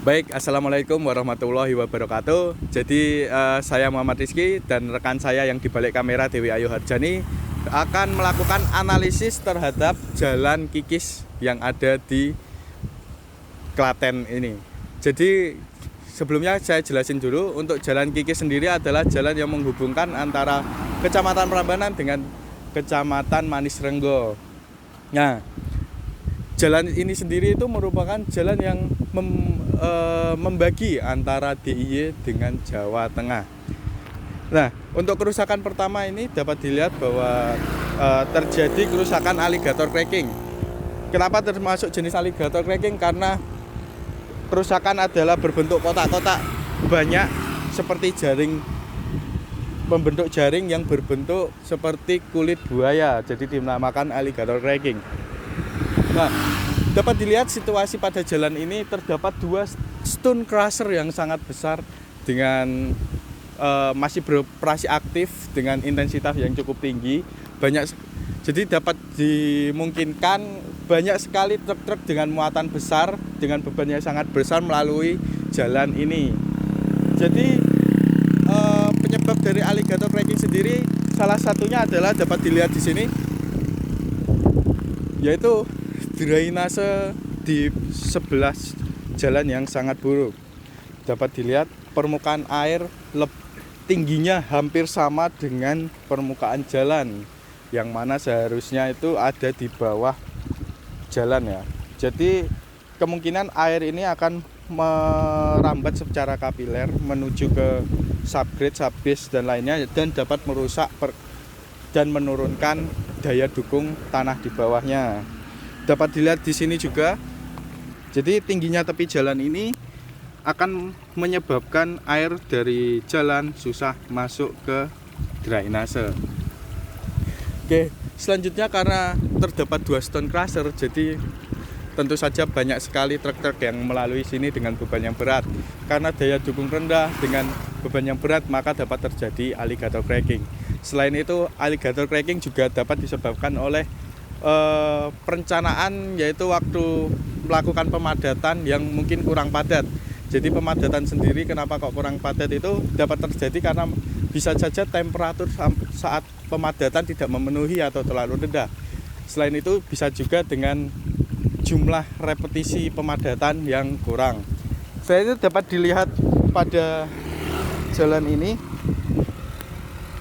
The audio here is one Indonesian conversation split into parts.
Baik, Assalamualaikum warahmatullahi wabarakatuh. Jadi saya Muhammad Rizky dan rekan saya yang di balik kamera Dewi Ayu Harjani akan melakukan analisis terhadap jalan kikis yang ada di Klaten ini. Jadi sebelumnya saya jelasin dulu, untuk jalan kikis sendiri adalah jalan yang menghubungkan antara Kecamatan Prambanan dengan Kecamatan Manis Renggo. Nah, jalan ini sendiri itu merupakan jalan yang membagi antara DIY dengan Jawa Tengah. Nah, untuk kerusakan pertama ini dapat dilihat bahwa terjadi kerusakan alligator cracking. Kenapa termasuk jenis alligator cracking? Karena kerusakan adalah berbentuk kotak-kotak banyak seperti jaring, membentuk jaring yang berbentuk seperti kulit buaya, jadi dinamakan alligator cracking. Nah, dapat dilihat situasi pada jalan ini terdapat dua stone crusher yang sangat besar dengan masih beroperasi aktif dengan intensitas yang cukup tinggi. Jadi dapat dimungkinkan banyak sekali truk-truk dengan muatan besar dengan beban yang sangat besar melalui jalan ini. Jadi penyebab dari alligator cracking sendiri salah satunya adalah dapat dilihat di sini, yaitu drainase di sebelah jalan yang sangat buruk. Dapat dilihat permukaan air tingginya hampir sama dengan permukaan jalan, yang mana seharusnya itu ada di bawah jalan ya. Jadi kemungkinan air ini akan merambat secara kapiler menuju ke subgrade, subbase dan lainnya, dan dapat merusak dan menurunkan daya dukung tanah di bawahnya. Dapat dilihat di sini juga. Jadi tingginya tepi jalan ini akan menyebabkan air dari jalan susah masuk ke drainase. Oke, selanjutnya karena terdapat dua stone crusher, jadi tentu saja banyak sekali truk-truk yang melalui sini dengan beban yang berat. Karena daya dukung rendah dengan beban yang berat, maka dapat terjadi alligator cracking. Selain itu, alligator cracking juga dapat disebabkan oleh perencanaan, yaitu waktu melakukan pemadatan yang mungkin kurang padat. Jadi pemadatan sendiri kenapa kok kurang padat itu dapat terjadi karena bisa saja temperatur saat pemadatan tidak memenuhi atau terlalu rendah. Selain itu bisa juga dengan jumlah repetisi pemadatan yang kurang. Selain itu dapat dilihat pada jalan ini,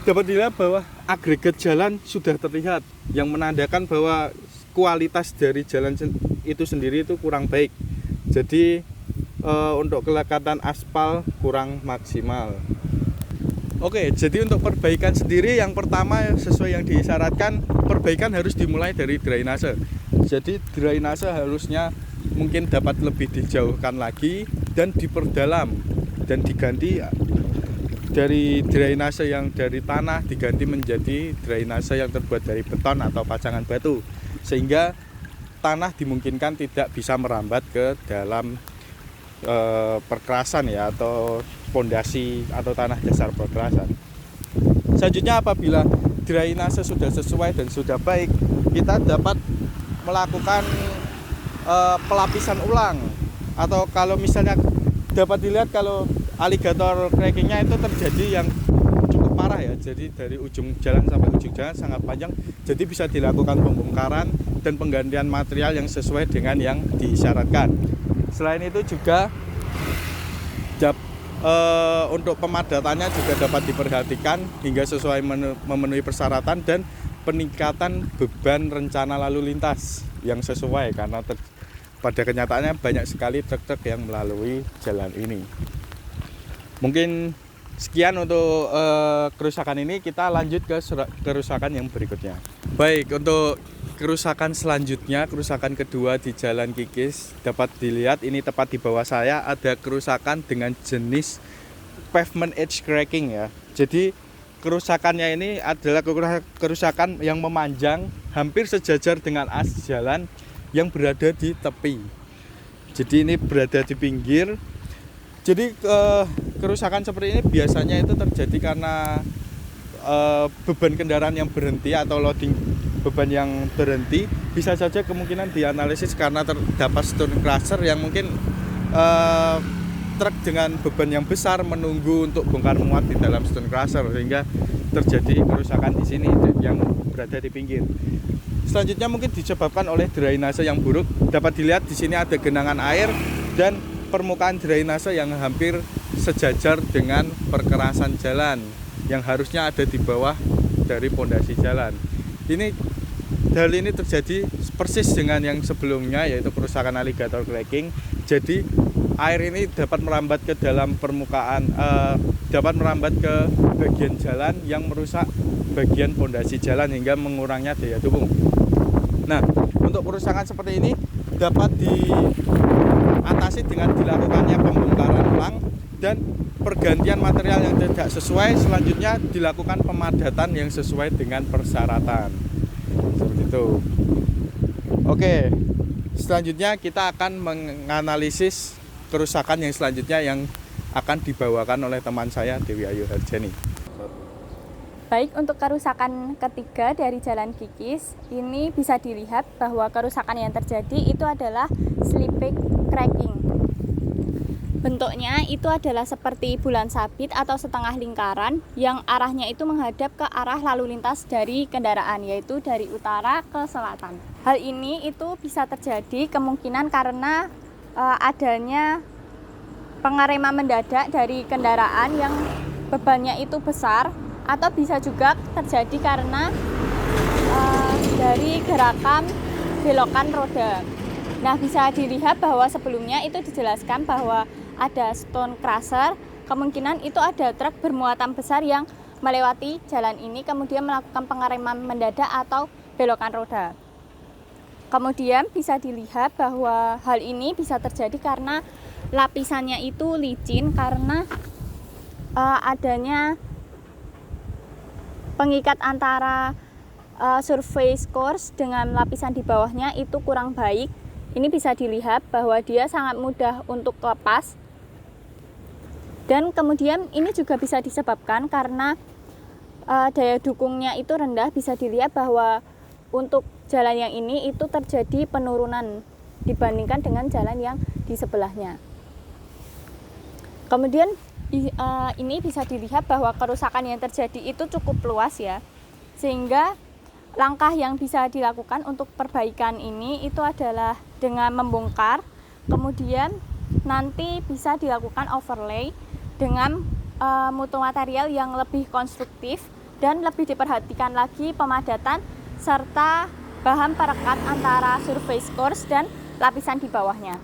dapat dilihat bahwa agregat jalan sudah terlihat, yang menandakan bahwa kualitas dari jalan itu sendiri itu kurang baik. Jadi untuk kelekatan aspal kurang maksimal. Oke, jadi untuk perbaikan sendiri yang pertama sesuai yang disyaratkan, perbaikan harus dimulai dari drainase. Jadi drainase harusnya mungkin dapat lebih dijauhkan lagi dan diperdalam dan diganti dari drainase yang dari tanah diganti menjadi drainase yang terbuat dari beton atau pacangan batu, sehingga tanah dimungkinkan tidak bisa merambat ke dalam perkerasan ya, atau pondasi atau tanah dasar perkerasan. Selanjutnya, apabila drainase sudah sesuai dan sudah baik, kita dapat melakukan pelapisan ulang, atau kalau misalnya dapat dilihat kalau alligator crackingnya itu terjadi yang cukup parah ya, jadi dari ujung jalan sampai ujung jalan sangat panjang, jadi bisa dilakukan pembongkaran dan penggantian material yang sesuai dengan yang disyaratkan. Selain itu juga untuk pemadatannya juga dapat diperhatikan hingga sesuai memenuhi persyaratan, dan peningkatan beban rencana lalu lintas yang sesuai, karena pada kenyataannya banyak sekali truk-truk yang melalui jalan ini. Mungkin sekian untuk kerusakan ini, kita lanjut ke kerusakan yang berikutnya. Baik, untuk kerusakan selanjutnya, kerusakan kedua di jalan kikis, dapat dilihat ini tepat di bawah saya ada kerusakan dengan jenis pavement edge cracking ya. Jadi kerusakannya ini adalah kerusakan yang memanjang hampir sejajar dengan as jalan yang berada di tepi. Jadi ini berada di pinggir. Jadi kerusakan seperti ini biasanya itu terjadi karena beban kendaraan yang berhenti atau loading beban yang berhenti. Bisa saja kemungkinan dianalisis karena terdapat stone crusher yang mungkin truk dengan beban yang besar menunggu untuk bongkar muat di dalam stone crusher, sehingga terjadi kerusakan di sini yang berada di pinggir. Selanjutnya mungkin disebabkan oleh drainase yang buruk. Dapat dilihat di sini ada genangan air dan permukaan drainase yang hampir sejajar dengan perkerasan jalan yang harusnya ada di bawah dari pondasi jalan. Hal ini terjadi persis dengan yang sebelumnya, yaitu kerusakan alligator cracking. Jadi air ini dapat merambat ke dalam permukaan, dapat merambat ke bagian jalan yang merusak bagian pondasi jalan hingga mengurangnya daya dukung. Nah, untuk kerusakan seperti ini dapat diatasi dengan dilakukannya pembongkaran ulang dan pergantian material yang tidak sesuai. Selanjutnya dilakukan pemadatan yang sesuai dengan persyaratan. Seperti itu. Oke, selanjutnya kita akan menganalisis kerusakan yang selanjutnya yang akan dibawakan oleh teman saya, Dewi Ayu Harjani. Baik, untuk kerusakan ketiga dari Jalan Kikis, ini bisa dilihat bahwa kerusakan yang terjadi itu adalah slippage cracking. Bentuknya itu adalah seperti bulan sabit atau setengah lingkaran yang arahnya itu menghadap ke arah lalu lintas dari kendaraan, yaitu dari utara ke selatan. Hal ini itu bisa terjadi kemungkinan karena adanya pengereman mendadak dari kendaraan yang bebannya itu besar, atau bisa juga terjadi karena dari gerakan belokan roda. Nah, bisa dilihat bahwa sebelumnya itu dijelaskan bahwa ada stone crusher, kemungkinan itu ada truk bermuatan besar yang melewati jalan ini kemudian melakukan pengereman mendadak atau belokan roda. Kemudian bisa dilihat bahwa hal ini bisa terjadi karena lapisannya itu licin karena adanya pengikat antara surface course dengan lapisan di bawahnya itu kurang baik. Ini bisa dilihat bahwa dia sangat mudah untuk lepas. Dan kemudian ini juga bisa disebabkan karena daya dukungnya itu rendah. Bisa dilihat bahwa untuk jalan yang ini itu terjadi penurunan dibandingkan dengan jalan yang di sebelahnya. Kemudian ini bisa dilihat bahwa kerusakan yang terjadi itu cukup luas ya, sehingga langkah yang bisa dilakukan untuk perbaikan ini itu adalah dengan membongkar, kemudian nanti bisa dilakukan overlay dengan mutu material yang lebih konstruktif dan lebih diperhatikan lagi pemadatan serta bahan perekat antara surface course dan lapisan di bawahnya.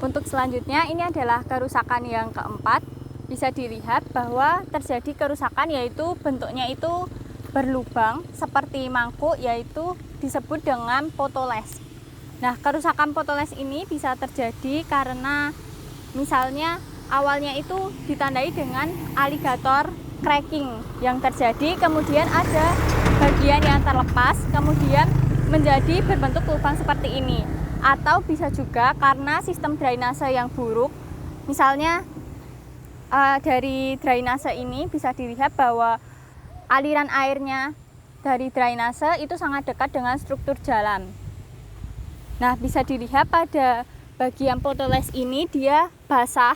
Untuk selanjutnya ini adalah kerusakan yang keempat. Bisa dilihat bahwa terjadi kerusakan yaitu bentuknya itu berlubang seperti mangkuk, yaitu disebut dengan potoles. Nah, kerusakan potoles ini bisa terjadi karena misalnya awalnya itu ditandai dengan alligator cracking yang terjadi, kemudian ada bagian yang terlepas kemudian menjadi berbentuk lubang seperti ini. Atau bisa juga karena sistem drainase yang buruk. Misalnya dari drainase ini bisa dilihat bahwa aliran airnya dari drainase itu sangat dekat dengan struktur jalan. Nah, bisa dilihat pada bagian potoles ini dia basah,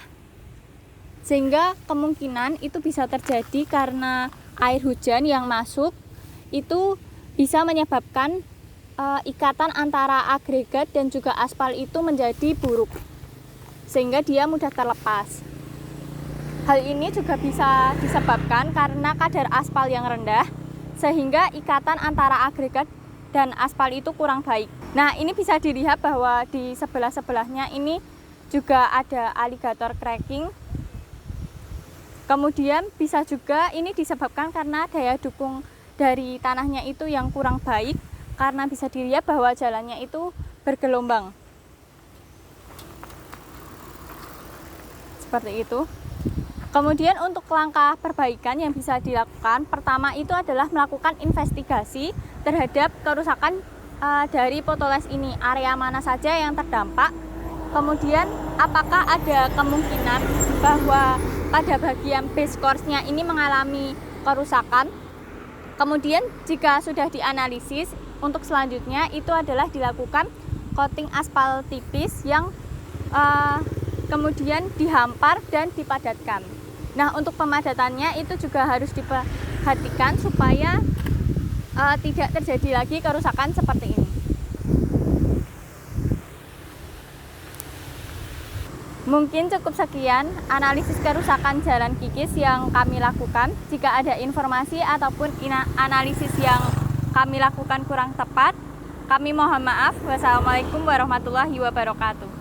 sehingga kemungkinan itu bisa terjadi karena air hujan yang masuk itu bisa menyebabkan ikatan antara agregat dan juga aspal itu menjadi buruk, sehingga dia mudah terlepas. Hal ini juga bisa disebabkan karena kadar aspal yang rendah, sehingga ikatan antara agregat dan aspal itu kurang baik. Nah, ini bisa dilihat bahwa di sebelah-sebelahnya ini juga ada alligator cracking. Kemudian bisa juga ini disebabkan karena daya dukung dari tanahnya itu yang kurang baik, karena bisa dilihat bahwa jalannya itu bergelombang. Seperti itu. Kemudian untuk langkah perbaikan yang bisa dilakukan, pertama itu adalah melakukan investigasi terhadap kerusakan dari potoles ini, area mana saja yang terdampak. Kemudian apakah ada kemungkinan bahwa pada bagian base course-nya ini mengalami kerusakan. Kemudian jika sudah dianalisis, untuk selanjutnya itu adalah dilakukan coating aspal tipis yang kemudian dihampar dan dipadatkan. Nah, untuk pemadatannya itu juga harus diperhatikan supaya tidak terjadi lagi kerusakan seperti ini. Mungkin cukup sekian analisis kerusakan jalan kikis yang kami lakukan. Jika ada informasi ataupun analisis yang kami lakukan kurang tepat, kami mohon maaf. Wassalamualaikum warahmatullahi wabarakatuh.